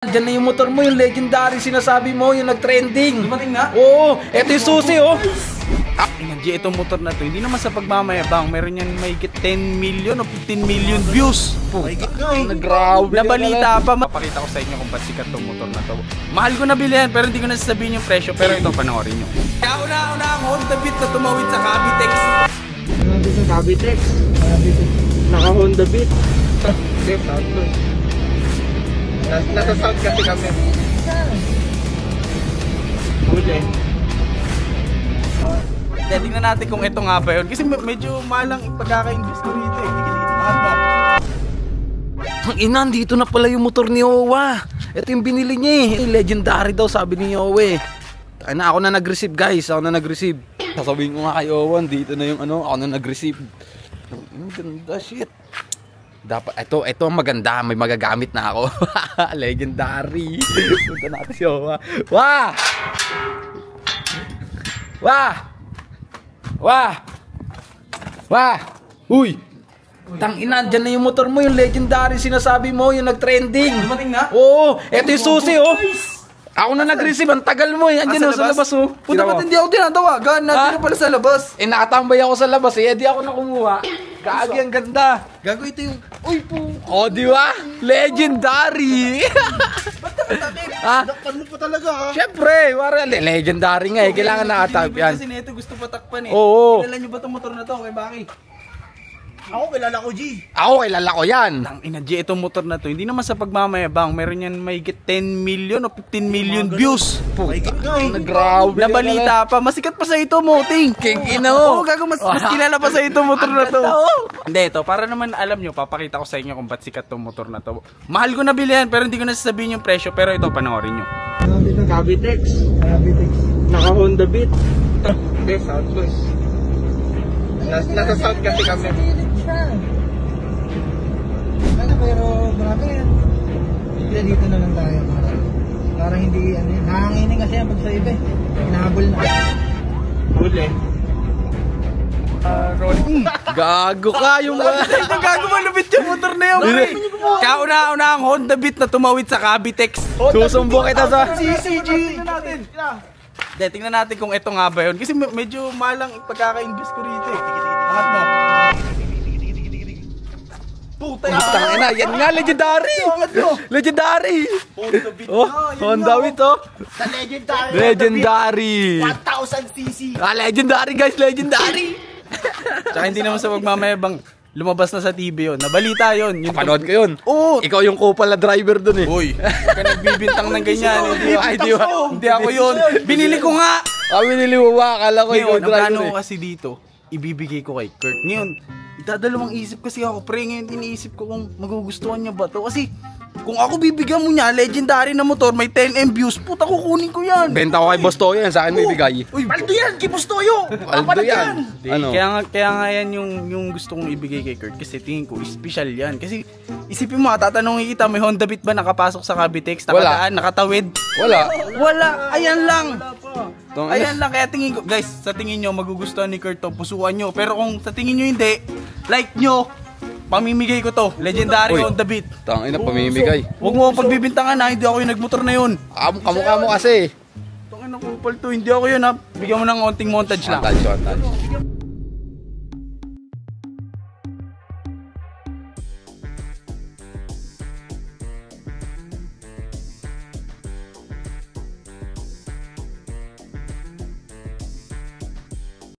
Diyan na yung motor mo, yung legendary sinasabi mo, yung nag-trending. Dumating na? Oo, eto yung susi oh. G, itong motor na to, hindi naman sa pagmamayabang, meron yan mahigit 10 million o 15 million views. Mahigit nga eh. Grabe. Nabalita pa. Papakita ko sa inyo kung ba't sikat tong motor na to. Mahal ko nabilihan pero hindi ko nasasabihin yung presyo, pero ito panoorin nyo. Kaya una ang Honda Beat na tumawid sa Cavitex. Nandito sa Cavitex. Naka Honda Beat. Safe out to. Nasa south kasi kami. Huli. Tingnan natin kung ito nga ba yun. Kasi medyo malang pagkaka-invest ko rito eh. Ang ina, dito na pala yung motor ni Owa. Ito yung binili niya eh. Legendary daw sabi ni Owe. Ako na nag-receive guys. Ako na nag-receive. Sasabihin ko nga kay Owa, dito na yung ano. Ako na nag-receive. Ang ganda shit. Dapat, ito ang maganda. May magagamit na ako. Legendary. Punta natin si Owa. Wah! Wah! Wah! Wah! Uy! Tangina, dyan na yung motor mo, yung legendary sinasabi mo, yung nag-trending. Dumating na? Oo, eto yung susi oh. Ako na nag-receive, ang tagal mo eh. Andiyan sa labas oh. Puta, ba't hindi ako tinatawagan? Nandito pala sa labas. Eh nakatambay ako sa labas eh, di ako na kumuha. Kaagi ang ganda. Gago ito yung... Uy po! Oh, di ba? Legendary! Ba't ka matakip? Ha? Nakpan mo pa talaga ha? Siyempre, legendary nga eh. Kailangan nakatap yan. Kasi nito gusto patakpan eh. Oo. Kilala nyo ba itong motor na to? Kay Baki? Ako kilala ko, G. Ako, kilala ko yan. Tangina, G, itong motor na to, hindi naman sa pagmamayabang, meron yan mahigit 10 million o 15 million views. Mahigit nga eh. Grabe. Nabalita pa, masikat pa sa ito, Moting. King ina mo. Oo, gago, mas kilala pa sa ito motor na to. Hindi, ito, para naman alam nyo, papakita ko sa inyo kung ba't sikat tong motor na to. Mahal ko nabilihan, pero hindi ko nasasabihin yung presyo, pero ito, panoorin nyo. Nandito sa Cavitex. Naka Honda Beat. Safe out to. Nasa south kasi kami. Pero marami yan. Dito na lang tayo para hindi ano yun. Nakanginin kasi yan pag sa iba eh. Hinahabol na. Huli. Gago ka yung mga... Gago, malupit yung motor na yun. Kaya una ang Honda Beat na tumawid sa Cavitex. Susumbong kita sa... CCG. Tingnan natin kung ito nga ba yun. Kasi medyo malang pagkaka-invest ko rito eh. Angat mo. Puta na, yan nga, legendary! Legendary! Honda Beat oh. Sa legendary. Legendary! 1000cc. Legendary guys, legendary! Tsaka hindi naman sa pagmamayabang, lumabas na sa TV yun. Nabalita yun. Panood ko yun. Oo. Ikaw yung kupal na driver dun eh. Uy, huwag ka nagbibintang ng ganyan. Hindi ako yun. Binili ko nga. Binili mo ba? Akala ko ikaw driver. driver Ngayon, ang plano ko kasi dito, ibibigay ko kay Kurt. Ngayon, idadalawang isip kasi ako. Pre, ngayon iniisip ko kung magugustuhan niya ba to. Kasi kung ako bibigyan mo niya, legendary na motor, may 10M views, puta kukunin ko yan. Benta ko kay Boss Toyo yan, sa akin mo ibigay. Uy, Paldo yan, kay Boss Toyo. Paldo yan. Ano? Kaya nga yan yung gusto kong ibigay kay Kurt. Kasi tingin ko, special yan. Kasi isipin mo, tatanungin kita, may Honda Beat ba nakapasok sa Cavitex? Nakadaan, nakatawid? Wala. Ayan lang. Ayan lang, kaya tingin ko, guys, sa tingin nyo, magugustuhan ni Kurt to, pusuan nyo. Pero kung sa tingin nyo hindi, like nyo, pamimigay ko to. Legendary Honda Beat. Tangina, pamimigay. Huwag mo akong pagbibintangan ha, hindi ako yung nagmotor na yun. Kamukha mo kasi. Tangina, kupal to, hindi ako yun ha. Bigyan mo ng konting montage lang. Montage.